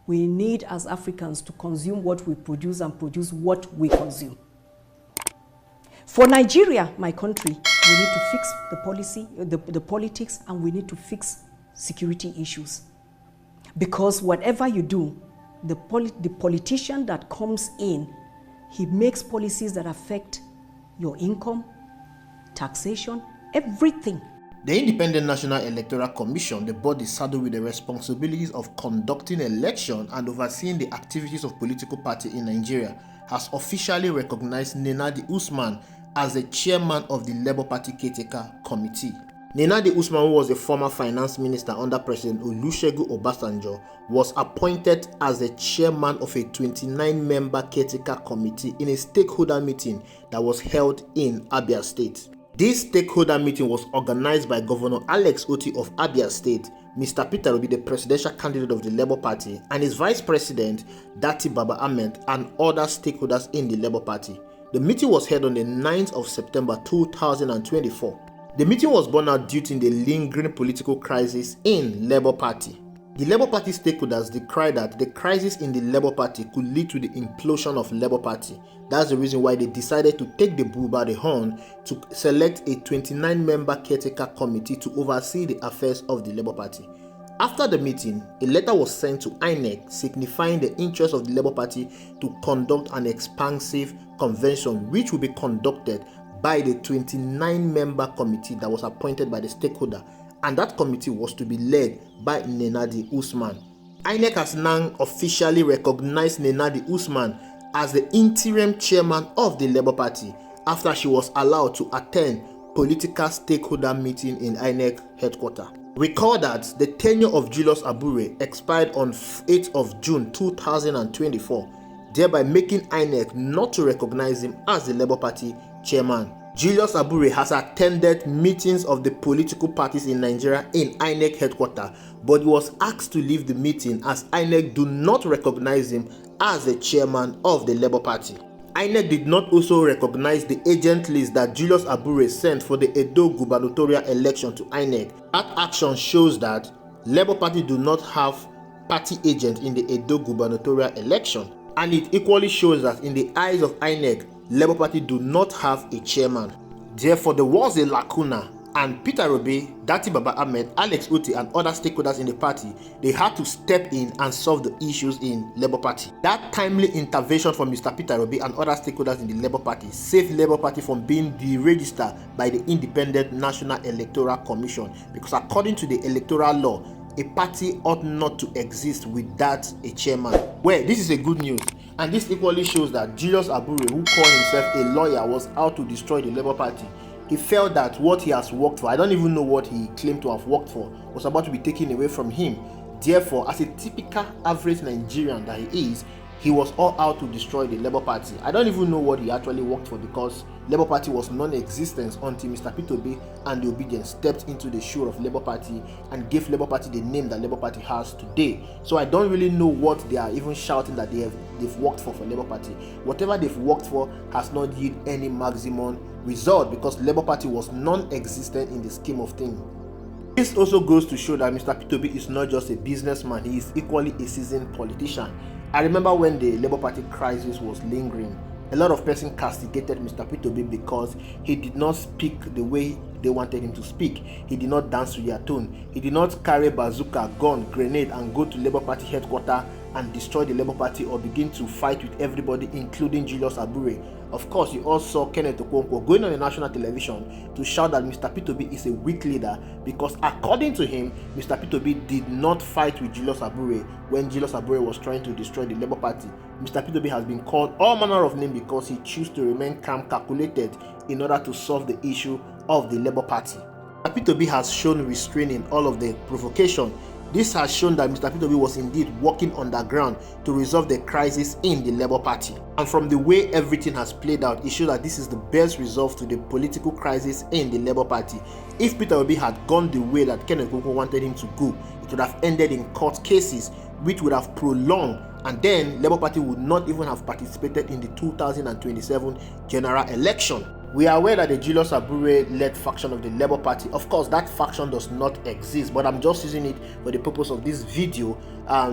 We need, as Africans, to consume what we produce and produce what we consume. For Nigeria, my country, we need to fix the policy, the politics, and we need to fix security issues. Because whatever you do, the politician that comes in, he makes policies that affect your income, taxation, everything. The Independent National Electoral Commission, the body saddled with the responsibilities of conducting election and overseeing the activities of political parties in Nigeria, has officially recognized Nenadi Usman as the chairman of the Labour Party Caretaker Committee. Nenadi Usman, who was a former finance minister under President Olusegun Obasanjo, was appointed as the chairman of a 29-member caretaker committee in a stakeholder meeting that was held in Abia State. This stakeholder meeting was organized by Governor Alex Otti of Abia State, Mr. Peter Obi, the presidential candidate of the Labour Party, and his vice president, Dati Baba Ahmed, and other stakeholders in the Labour Party. The meeting was held on the 9th of September 2024. The meeting was born out due to the lingering political crisis in Labour Party. The Labour Party stakeholders decried that the crisis in the Labour Party could lead to the implosion of Labour Party. That's the reason why they decided to take the bull by the horn to select a 29-member caretaker committee to oversee the affairs of the Labour Party. After the meeting, a letter was sent to INEC signifying the interest of the Labour Party to conduct an expansive convention which will be conducted by the 29-member committee that was appointed by the stakeholder, and that committee was to be led by Nenadi Usman. INEC has now officially recognized Nenadi Usman as the interim chairman of the Labour Party after she was allowed to attend political stakeholder meeting in INEC headquarters. Recall that the tenure of Julius Abure expired on 8th of June 2024, thereby making INEC not to recognize him as the Labour Party chairman. Julius Abure has attended meetings of the political parties in Nigeria in INEC headquarters, but he was asked to leave the meeting as INEC do not recognize him as the chairman of the Labour Party. INEC did not also recognize the agent list that Julius Abure sent for the Edo gubernatorial election to INEC. That action shows that Labour Party do not have party agent in the Edo gubernatorial election, and it equally shows that in the eyes of INEC, Labour Party do not have a chairman. Therefore, there was a lacuna, and Peter Obi, Dati Baba Ahmed, Alex Otti, and other stakeholders in the party, they had to step in and solve the issues in Labour Party. That timely intervention from Mr. Peter Obi and other stakeholders in the Labour Party saved Labour Party from being deregistered by the Independent National Electoral Commission, because according to the electoral law, a party ought not to exist without a chairman. Well, this is a good news. And this equally shows that Julius Abure, who called himself a lawyer, was out to destroy the Labour Party. He felt that what he has worked for, I don't even know what he claimed to have worked for, was about to be taken away from him. Therefore, as a typical average Nigerian that he is, he was all out to destroy the Labour Party. I don't even know what he actually worked for, because Labour Party was non-existent until Mr. Peter Obi and the Obedience stepped into the shoe of Labour Party and gave Labour Party the name that Labour Party has today. So I don't really know what they are even shouting that they've worked for Labour Party. Whatever they've worked for has not yielded any maximum result, because Labour Party was non-existent in the scheme of things. This also goes to show that Mr. Peter Obi is not just a businessman, he is equally a seasoned politician. I remember when the Labour Party crisis was lingering, a lot of persons castigated Mr. Peter Obi because he did not speak the way they wanted him to speak. He did not dance to their tone. He did not carry bazooka, gun, grenade and go to Labour Party headquarters and destroy the Labour Party or begin to fight with everybody, including Julius Abure. Of course, you also saw Kenneth Okonkwo going on the national television to shout that Mr. Peter Obi is a weak leader, because according to him, Mr. Peter Obi did not fight with Julius Abure when Julius Abure was trying to destroy the Labour Party. Mr. Peter Obi has been called all manner of names because he chose to remain calm, calculated in order to solve the issue of the Labour Party. Mr. Peter Obi has shown restraint in all of the provocation. This has shown that Mr. Peter Obi was indeed working underground to resolve the crisis in the Labour Party. And from the way everything has played out, it shows that this is the best resolve to the political crisis in the Labour Party. If Peter Obi had gone the way that Kenneth Okonkwo wanted him to go, it would have ended in court cases, which would have prolonged, and then Labour Party would not even have participated in the 2027 general election. We are aware that the Julius Abure-led faction of the Labour Party, of course, that faction does not exist, but I'm just using it for the purpose of this video.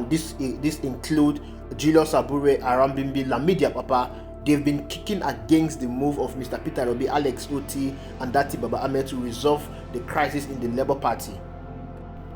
This include Julius Abure, Arambimbi, Lamidia Papa. They've been kicking against the move of Mr. Peter Obi, Alex Oti, and Dati Baba Ahmed to resolve the crisis in the Labour Party.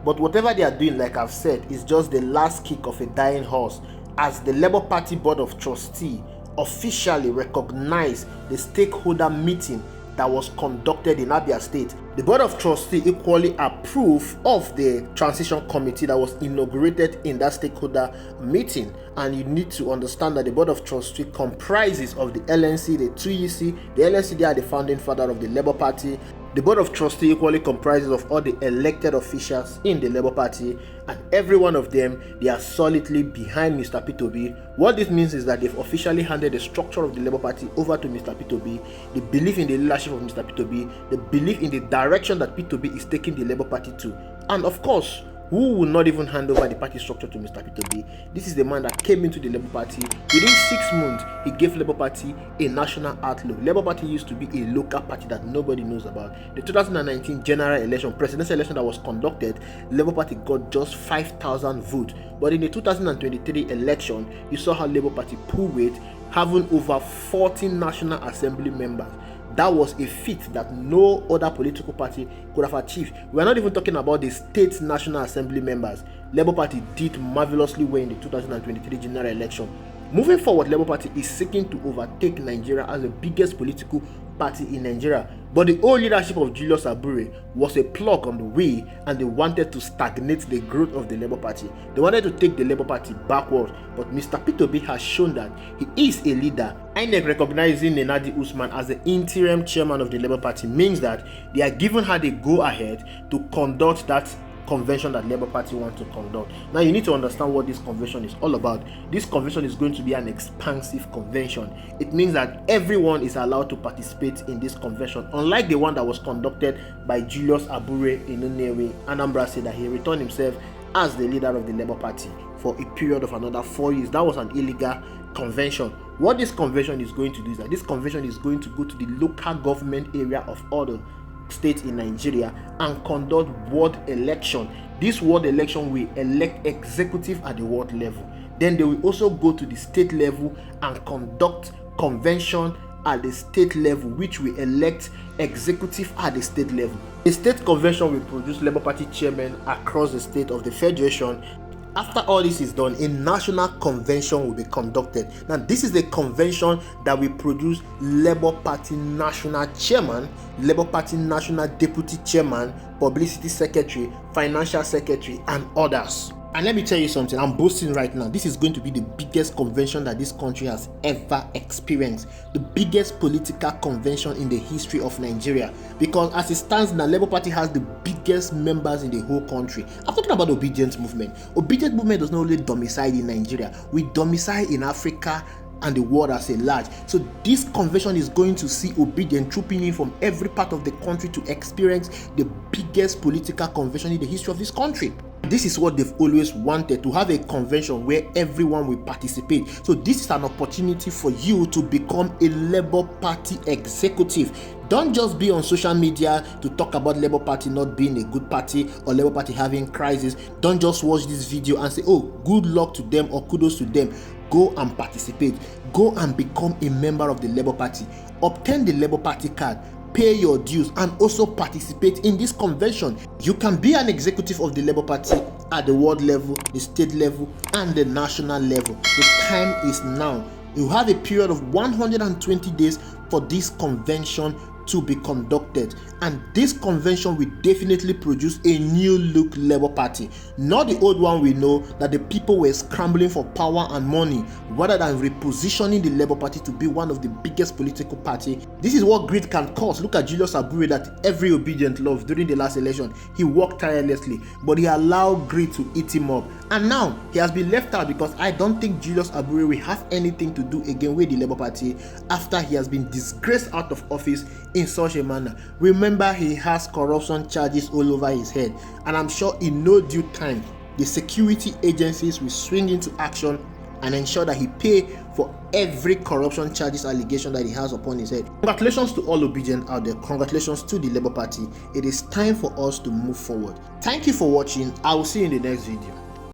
But whatever they are doing, like I've said, is just the last kick of a dying horse, as the Labour Party Board of Trustees officially recognized the stakeholder meeting that was conducted in Abia State. The Board of Trustees equally approved of the transition committee that was inaugurated in that stakeholder meeting. And you need to understand that the Board of Trustees comprises of the LNC, the 2EC. The LNC, they are the founding father of the Labour Party. The Board of Trustees equally comprises of all the elected officials in the Labour Party, and every one of them, they are solidly behind Mr. Peter Obi. What this means is that they've officially handed the structure of the Labour Party over to Mr. Peter Obi. They believe in the leadership of Mr. Peter Obi. They believe in the direction that Peter Obi is taking the Labour Party to. And of course, who will not even hand over the party structure to Mr. Peter Obi? This is the man that came into the Labour Party. Within 6 months, he gave Labour Party a national outlook. Labour Party used to be a local party that nobody knows about. The 2019 general election, presidential election that was conducted, Labour Party got just 5,000 votes. But in the 2023 election, you saw how Labour Party pulled weight, having over 40 National Assembly members. That was a feat that no other political party could have achieved. We're not even talking about the state National Assembly members. Labour Party did marvelously well in the 2023 general election. Moving forward, Labour Party is seeking to overtake Nigeria as the biggest political party in Nigeria. But the old leadership of Julius Abure was a plug on the way, and they wanted to stagnate the growth of the Labour Party. They wanted to take the Labour Party backward. But Mr. Peter Obi has shown that he is a leader. INEC recognizing Nenadi Usman as the interim chairman of the Labour Party means that they are giving her the go-ahead to conduct that convention that Labour Party wants to conduct. Now you need to understand what this convention is all about. This convention is going to be an expansive convention. It means that everyone is allowed to participate in this convention, unlike the one that was conducted by Julius Abure in Nnewi. Anambra said that he returned himself as the leader of the Labour Party for a period of another 4 years. That was an illegal convention. What this convention is going to do is that this convention is going to go to the local government area of all the states in Nigeria and conduct ward election. This ward election will elect executive at the ward level. Then they will also go to the state level and conduct convention at the state level, which will elect executive at the state level. The state convention will produce Labour Party chairmen across the state of the federation. After all this is done, a national convention will be conducted. Now, this is the convention that will produce Labour Party national chairman, Labour Party national deputy chairman, publicity secretary, financial secretary, and others. And let me tell you something, I'm boasting right now. This is going to be the biggest convention that this country has ever experienced. The biggest political convention in the history of Nigeria. Because as it stands now, Labour Party has the biggest members in the whole country. I'm talking about the Obedience Movement. Obedience Movement does not only domicile in Nigeria. We domicile in Africa and the world as a large. So this convention is going to see Obedient trooping in from every part of the country to experience the biggest political convention in the history of this country. This is what they've always wanted, to have a convention where everyone will participate. So this is an opportunity for you to become a Labour Party executive. Don't just be on social media to talk about Labour Party not being a good party or Labour Party having crisis. Don't just watch this video and say, oh, good luck to them or kudos to them. Go and participate. Go and become a member of the Labour Party. Obtain the Labour Party card. Pay your dues and also participate in this convention. You can be an executive of the Labour Party at the world level, the state level, and the national level. The time is now. You have a period of 120 days for this convention to be conducted, and this convention will definitely produce a new look Labour Party, not the old one we know that the people were scrambling for power and money rather than repositioning the Labour Party to be one of the biggest political party. This is what greed can cause. Look at Julius Abure that every Obedient loved during the last election. He worked tirelessly, but he allowed greed to eat him up, and now he has been left out because I don't think Julius Abure will have anything to do again with the Labour Party after he has been disgraced out of office in such a manner. Remember, he has corruption charges all over his head, and I'm sure in no due time the security agencies will swing into action and ensure that he pay for every corruption charges allegation that he has upon his head. Congratulations to all obedient out there. Congratulations to the Labour Party. It is time for us to move forward. Thank you for watching. I will see you in the next video.